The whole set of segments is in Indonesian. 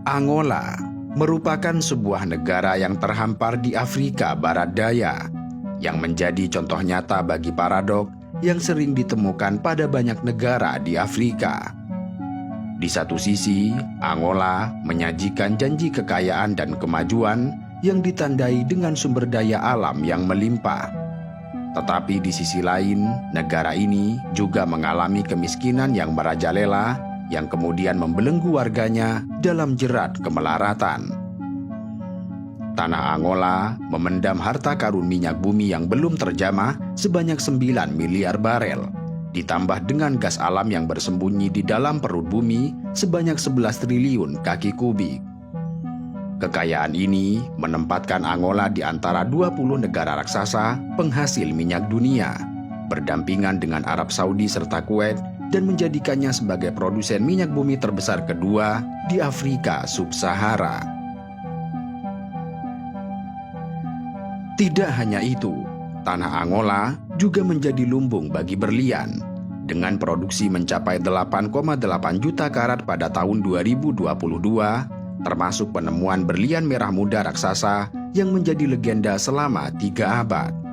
Angola merupakan sebuah negara yang terhampar di Afrika Barat Daya, yang menjadi contoh nyata bagi paradok yang sering ditemukan pada banyak negara di Afrika. Di satu sisi, Angola menyajikan janji kekayaan dan kemajuan yang ditandai dengan sumber daya alam yang melimpah. Tetapi di sisi lain, negara ini juga mengalami kemiskinan yang merajalela yang kemudian membelenggu warganya dalam jerat kemelaratan. Tanah Angola memendam harta karun minyak bumi yang belum terjamah sebanyak 9 miliar barel, ditambah dengan gas alam yang bersembunyi di dalam perut bumi sebanyak 11 triliun kaki kubik. Kekayaan ini menempatkan Angola di antara 20 negara raksasa penghasil minyak dunia, berdampingan dengan Arab Saudi serta Kuwait, dan menjadikannya sebagai produsen minyak bumi terbesar kedua di Afrika Sub-Sahara. Tidak hanya itu, tanah Angola juga menjadi lumbung bagi berlian, dengan produksi mencapai 8,8 juta karat pada tahun 2022, termasuk penemuan berlian merah muda raksasa yang menjadi legenda selama 3 abad.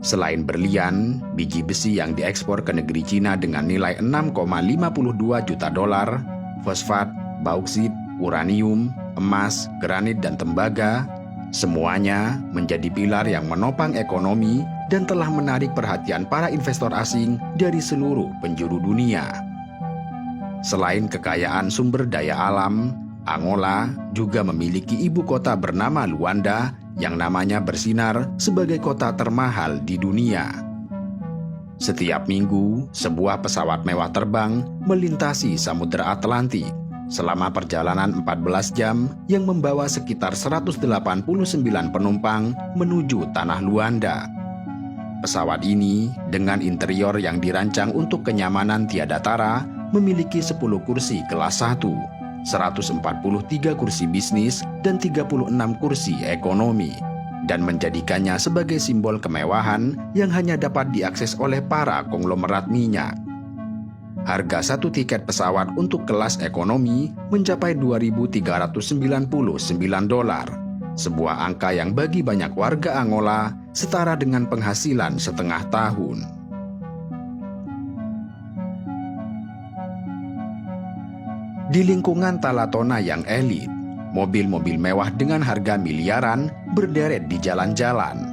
Selain berlian, biji besi yang diekspor ke negeri Cina dengan nilai 6,52 juta dolar, fosfat, bauksit, uranium, emas, granit, dan tembaga, semuanya menjadi pilar yang menopang ekonomi dan telah menarik perhatian para investor asing dari seluruh penjuru dunia. Selain kekayaan sumber daya alam, Angola juga memiliki ibu kota bernama Luanda yang namanya bersinar sebagai kota termahal di dunia. Setiap minggu, sebuah pesawat mewah terbang melintasi Samudra Atlantik selama perjalanan 14 jam yang membawa sekitar 189 penumpang menuju tanah Luanda. Pesawat ini dengan interior yang dirancang untuk kenyamanan tiada tara memiliki 10 kursi kelas 1, 143 kursi bisnis, dan 36 kursi ekonomi, dan menjadikannya sebagai simbol kemewahan yang hanya dapat diakses oleh para konglomerat minyak. Harga satu tiket pesawat untuk kelas ekonomi mencapai 2.399 dolar, sebuah angka yang bagi banyak warga Angola setara dengan penghasilan setengah tahun. Di lingkungan Talatona yang elit, mobil-mobil mewah dengan harga miliaran berderet di jalan-jalan.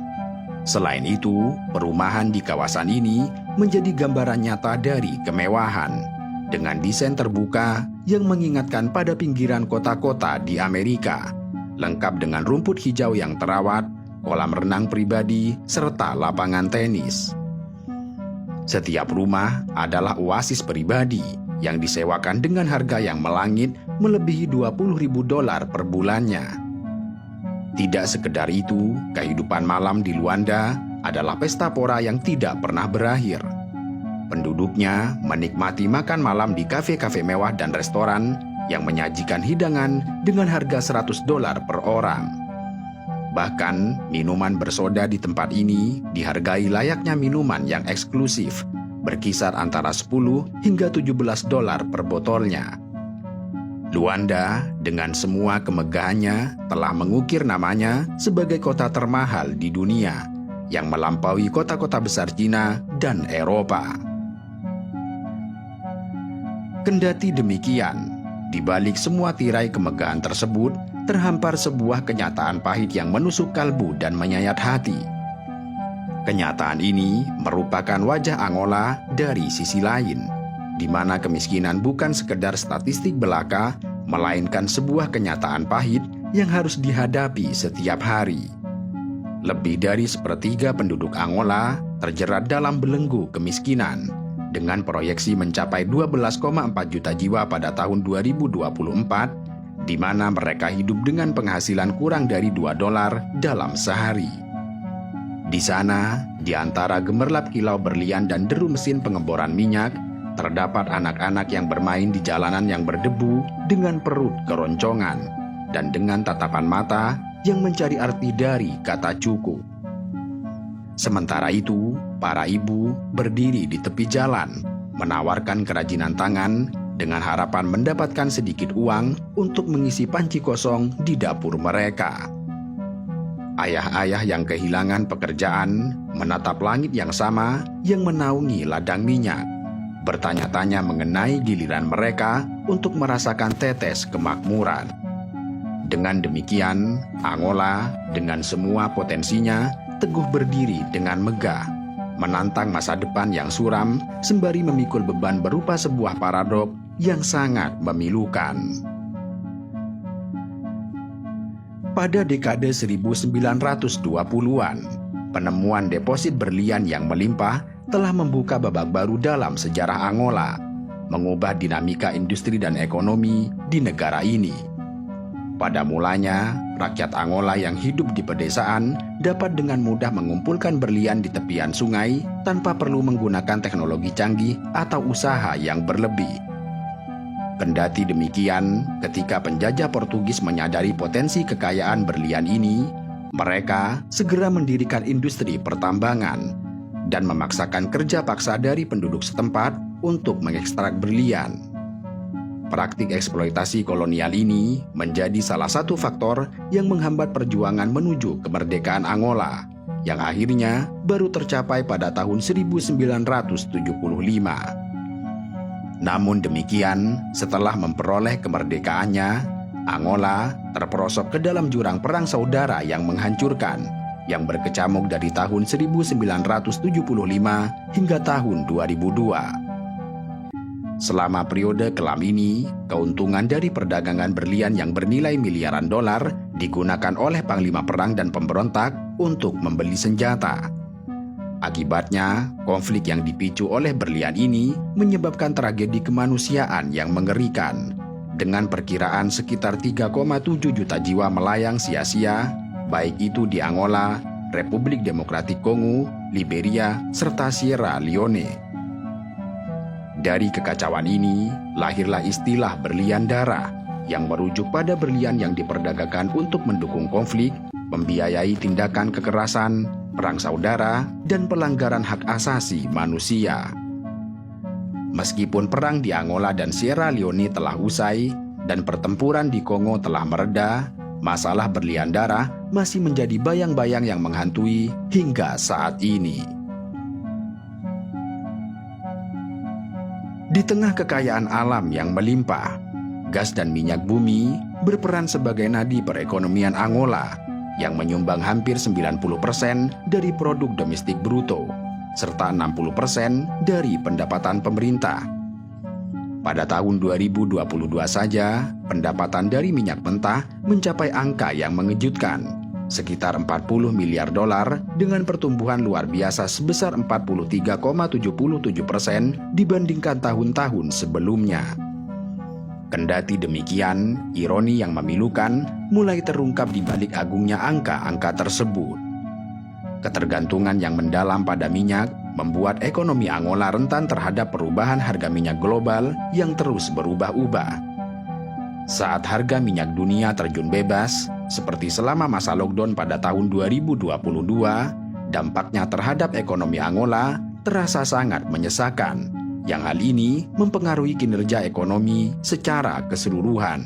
Selain itu, perumahan di kawasan ini menjadi gambaran nyata dari kemewahan, dengan desain terbuka yang mengingatkan pada pinggiran kota-kota di Amerika, lengkap dengan rumput hijau yang terawat, kolam renang pribadi, serta lapangan tenis. Setiap rumah adalah oasis pribadi yang disewakan dengan harga yang melangit melebihi 20.000 dolar per bulannya. Tidak sekedar itu, kehidupan malam di Luanda adalah pesta pora yang tidak pernah berakhir. Penduduknya menikmati makan malam di kafe-kafe mewah dan restoran yang menyajikan hidangan dengan harga 100 dolar per orang. Bahkan, minuman bersoda di tempat ini dihargai layaknya minuman yang eksklusif, berkisar antara 10 hingga 17 dolar per botolnya. Luanda dengan semua kemegahannya telah mengukir namanya sebagai kota termahal di dunia yang melampaui kota-kota besar Cina dan Eropa. Kendati demikian, di balik semua tirai kemegahan tersebut terhampar sebuah kenyataan pahit yang menusuk kalbu dan menyayat hati. Kenyataan ini merupakan wajah Angola dari sisi lain, di mana kemiskinan bukan sekedar statistik belaka, melainkan sebuah kenyataan pahit yang harus dihadapi setiap hari. Lebih dari sepertiga penduduk Angola terjerat dalam belenggu kemiskinan, dengan proyeksi mencapai 12,4 juta jiwa pada tahun 2024, di mana mereka hidup dengan penghasilan kurang dari 2 dolar dalam sehari. Di sana, di antara gemerlap kilau berlian dan deru mesin pengeboran minyak, terdapat anak-anak yang bermain di jalanan yang berdebu dengan perut keroncongan dan dengan tatapan mata yang mencari arti dari kata cukup. Sementara itu, para ibu berdiri di tepi jalan, menawarkan kerajinan tangan dengan harapan mendapatkan sedikit uang untuk mengisi panci kosong di dapur mereka. Ayah-ayah yang kehilangan pekerjaan menatap langit yang sama yang menaungi ladang minyak, bertanya-tanya mengenai giliran mereka untuk merasakan tetes kemakmuran. Dengan demikian, Angola dengan semua potensinya teguh berdiri dengan megah, menantang masa depan yang suram sembari memikul beban berupa sebuah paradok yang sangat memilukan. Pada dekade 1920-an, penemuan deposit berlian yang melimpah telah membuka babak baru dalam sejarah Angola, mengubah dinamika industri dan ekonomi di negara ini. Pada mulanya, rakyat Angola yang hidup di pedesaan dapat dengan mudah mengumpulkan berlian di tepian sungai tanpa perlu menggunakan teknologi canggih atau usaha yang berlebih. Kendati demikian, ketika penjajah Portugis menyadari potensi kekayaan berlian ini, mereka segera mendirikan industri pertambangan dan memaksakan kerja paksa dari penduduk setempat untuk mengekstrak berlian. Praktik eksploitasi kolonial ini menjadi salah satu faktor yang menghambat perjuangan menuju kemerdekaan Angola, yang akhirnya baru tercapai pada tahun 1975. Namun demikian, setelah memperoleh kemerdekaannya, Angola terperosok ke dalam jurang perang saudara yang menghancurkan, yang berkecamuk dari tahun 1975 hingga tahun 2002. Selama periode kelam ini, keuntungan dari perdagangan berlian yang bernilai miliaran dolar digunakan oleh panglima perang dan pemberontak untuk membeli senjata. Akibatnya, konflik yang dipicu oleh berlian ini menyebabkan tragedi kemanusiaan yang mengerikan, dengan perkiraan sekitar 3,7 juta jiwa melayang sia-sia, baik itu di Angola, Republik Demokratik Kongo, Liberia, serta Sierra Leone. Dari kekacauan ini, lahirlah istilah berlian darah yang merujuk pada berlian yang diperdagangkan untuk mendukung konflik, membiayai tindakan kekerasan, perang saudara, dan pelanggaran hak asasi manusia. Meskipun perang di Angola dan Sierra Leone telah usai dan pertempuran di Kongo telah mereda, masalah berlian darah masih menjadi bayang-bayang yang menghantui hingga saat ini. Di tengah kekayaan alam yang melimpah, gas dan minyak bumi berperan sebagai nadi perekonomian Angola yang menyumbang hampir 90% dari produk domestik bruto, serta 60% dari pendapatan pemerintah. Pada tahun 2022 saja, pendapatan dari minyak mentah mencapai angka yang mengejutkan, sekitar 40 miliar dolar dengan pertumbuhan luar biasa sebesar 43,77% dibandingkan tahun-tahun sebelumnya. Kendati demikian, ironi yang memilukan mulai terungkap di balik agungnya angka-angka tersebut. Ketergantungan yang mendalam pada minyak membuat ekonomi Angola rentan terhadap perubahan harga minyak global yang terus berubah-ubah. Saat harga minyak dunia terjun bebas, seperti selama masa lockdown pada tahun 2022, dampaknya terhadap ekonomi Angola terasa sangat menyesakan, yang hal ini mempengaruhi kinerja ekonomi secara keseluruhan.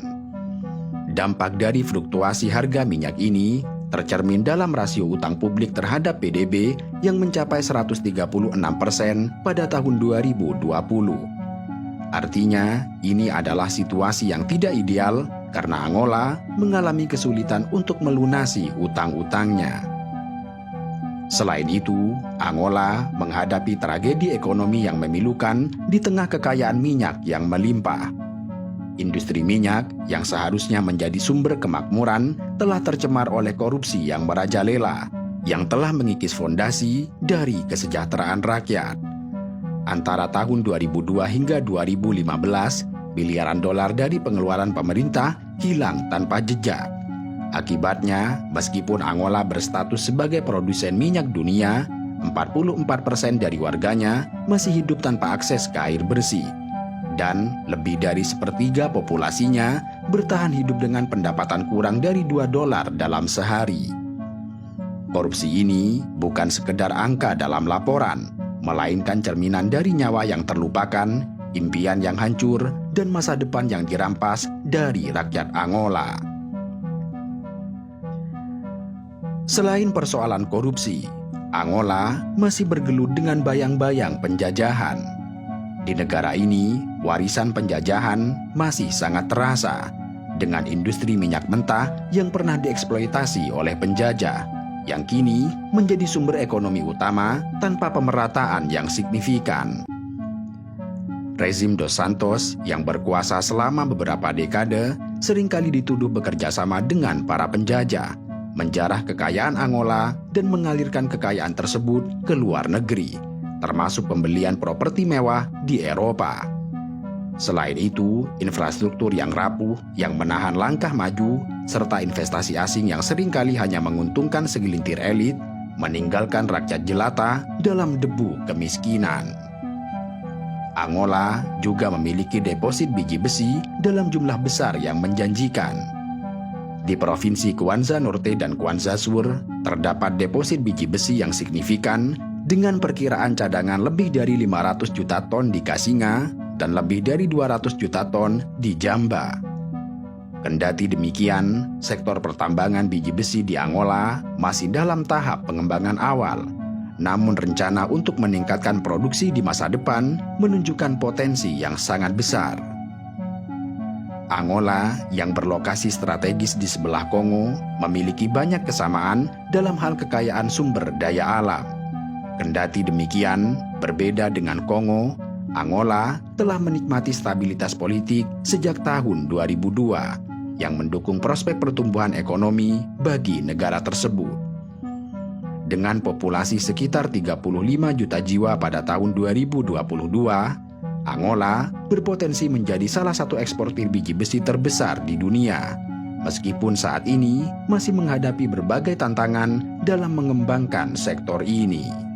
Dampak dari fluktuasi harga minyak ini tercermin dalam rasio utang publik terhadap PDB yang mencapai 136% pada tahun 2020. Artinya, ini adalah situasi yang tidak ideal karena Angola mengalami kesulitan untuk melunasi utang-utangnya. Selain itu, Angola menghadapi tragedi ekonomi yang memilukan di tengah kekayaan minyak yang melimpah. Industri minyak yang seharusnya menjadi sumber kemakmuran telah tercemar oleh korupsi yang merajalela, yang telah mengikis fondasi dari kesejahteraan rakyat. Antara tahun 2002 hingga 2015, miliaran dolar dari pengeluaran pemerintah hilang tanpa jejak. Akibatnya, meskipun Angola berstatus sebagai produsen minyak dunia, 44% dari warganya masih hidup tanpa akses ke air bersih. Dan lebih dari sepertiga populasinya bertahan hidup dengan pendapatan kurang dari $2 dalam sehari. Korupsi ini bukan sekedar angka dalam laporan, melainkan cerminan dari nyawa yang terlupakan impian yang hancur, dan masa depan yang dirampas dari rakyat Angola. Selain persoalan korupsi, Angola masih bergelut dengan bayang-bayang penjajahan. Di negara ini, warisan penjajahan masih sangat terasa, dengan industri minyak mentah yang pernah dieksploitasi oleh penjajah, yang kini menjadi sumber ekonomi utama tanpa pemerataan yang signifikan. Rezim Dos Santos yang berkuasa selama beberapa dekade seringkali dituduh bekerja sama dengan para penjajah, menjarah kekayaan Angola dan mengalirkan kekayaan tersebut ke luar negeri, termasuk pembelian properti mewah di Eropa. Selain itu, infrastruktur yang rapuh yang menahan langkah maju, serta investasi asing yang seringkali hanya menguntungkan segelintir elit, meninggalkan rakyat jelata dalam debu kemiskinan. Angola juga memiliki deposit biji besi dalam jumlah besar yang menjanjikan. Di Provinsi Kwanza Norte dan Kwanza Sur, terdapat deposit biji besi yang signifikan dengan perkiraan cadangan lebih dari 500 juta ton di Kasinga dan lebih dari 200 juta ton di Jamba. Kendati demikian, sektor pertambangan biji besi di Angola masih dalam tahap pengembangan awal. Namun rencana untuk meningkatkan produksi di masa depan menunjukkan potensi yang sangat besar. Angola yang berlokasi strategis di sebelah Kongo memiliki banyak kesamaan dalam hal kekayaan sumber daya alam. Kendati demikian, berbeda dengan Kongo, Angola telah menikmati stabilitas politik sejak tahun 2002 yang mendukung prospek pertumbuhan ekonomi bagi negara tersebut. Dengan populasi sekitar 35 juta jiwa pada tahun 2022, Angola berpotensi menjadi salah satu eksportir biji besi terbesar di dunia, meskipun saat ini masih menghadapi berbagai tantangan dalam mengembangkan sektor ini.